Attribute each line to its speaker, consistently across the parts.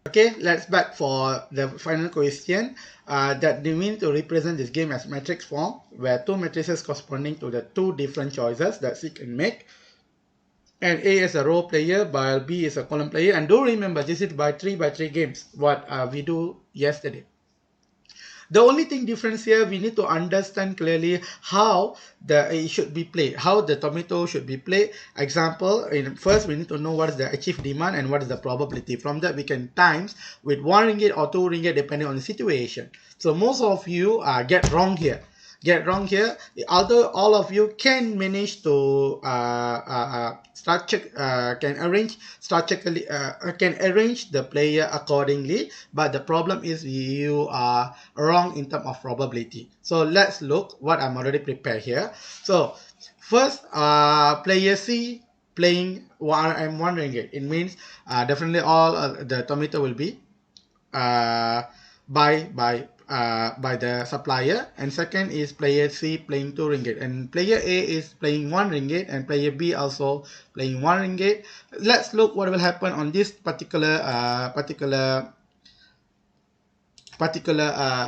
Speaker 1: Okay, let's back for the final question. That they mean to represent this game as matrix form, where two matrices corresponding to the two different choices that C can make. And A is a row player, while B is a column player. And do remember, this is by 3 games, what we do yesterday. The only thing difference here, we need to understand clearly how it should be played, how the tomato should be played. Example, first we need to know what is the achieved demand and what is the probability. From that we can times with 1 ringgit or 2 ringgit depending on the situation. So most of you get wrong here. Although all of you can manage to can arrange the player accordingly, but the problem is you are wrong in terms of probability. So let's look what I'm already prepared here. So first, player C playing one ringgit. It means definitely all the tomato will be by the supplier. And second is player C playing 2 ringgit, and player A is playing 1 ringgit, and player B also playing 1 ringgit. Let's look what will happen on this particular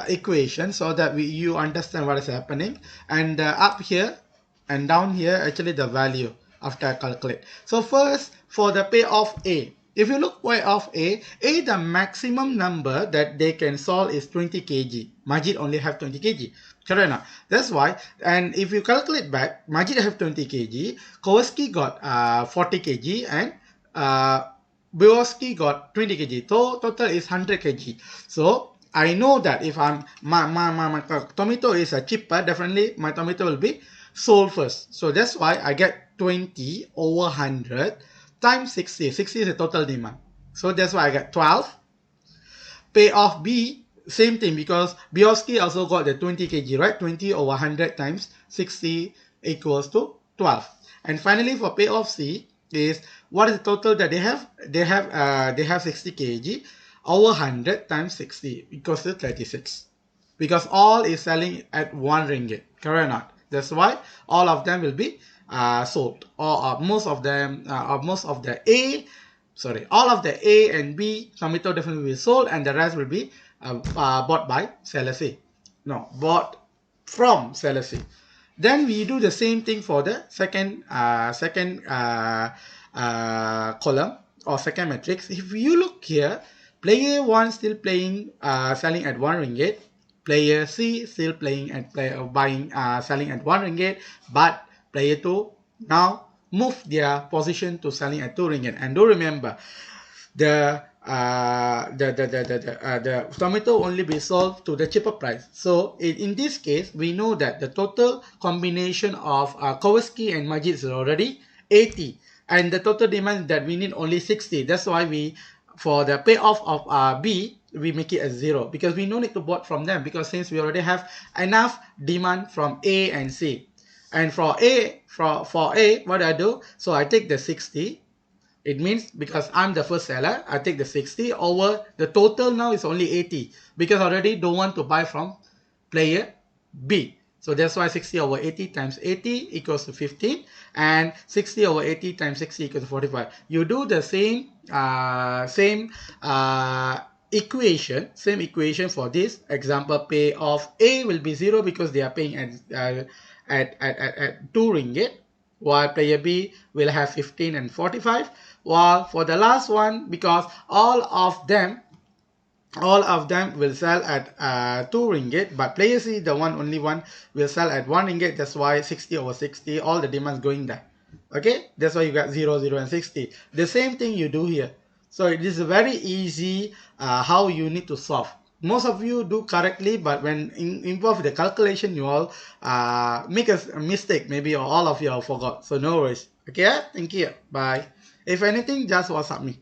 Speaker 1: equation, so that you understand what is happening. And up here and down here, actually the value after I calculate. So first, for the payoff A, if you look payoff A, the maximum number that they can solve is 20 kg. Majid only have 20 kg. Correct or not? That's why. And if you calculate back, Majid have 20 kg, Kowalski got 40 kg, and Bielski got 20 kg. So total is 100 kg. So I know that if my tomato is cheaper, definitely my tomato will be sold first. So that's why I get 20 over 100 times 60. 60 is the total demand. So that's why I get 12. Payoff B, same thing, because Bielski also got the 20 kg, right? 20 over 100 times 60 equals to 12. And finally, for payoff C is what is the total that they have? They have 60 kg over 100 times 60 equals to 36. Because all is selling at 1 ringgit. Correct or not? That's why all of them will be sold, or most of them, all of the A and B tomato definitely will be sold, and the rest will be bought by seller C. No, bought from seller C. Then we do the same thing for the second column or second matrix. If you look here, player 1 still playing selling at 1 ringgit. Player C still playing and selling at 1 ringgit, but player 2 now move their position to selling at 2 ringgit. And do remember, the tomato only be sold to the cheaper price. So in this case, we know that the total combination of Kowalski and Majid is already 80, and the total demand that we need only 60. That's why for the payoff of B, we make it as 0, because we no need to bought from them, because since we already have enough demand from A and C. And for A, what do I do? So I take the 60. It means because I'm the first seller, I take the 60 over the total now is only 80, because already don't want to buy from player B. So that's why 60 over 80 times 80 equals to 15, and 60 over 80 times 60 equals to 45. You do the same equation for this example. Payoff A will be 0 because they are paying at 2 ringgit, while player B will have 15 and 45. While for the last one, because all of them will sell at 2 ringgit, but player C, only one will sell at 1 ringgit. That's why 60 over 60, all the demands going there. Okay, that's why you got 0, 0 and 60. The same thing you do here. So it is very easy how you need to solve. Most of you do correctly, but when involved with the calculation, you all make a mistake, maybe, or all of you all forgot. So no worries. Okay, thank you. Bye. If anything, just WhatsApp me.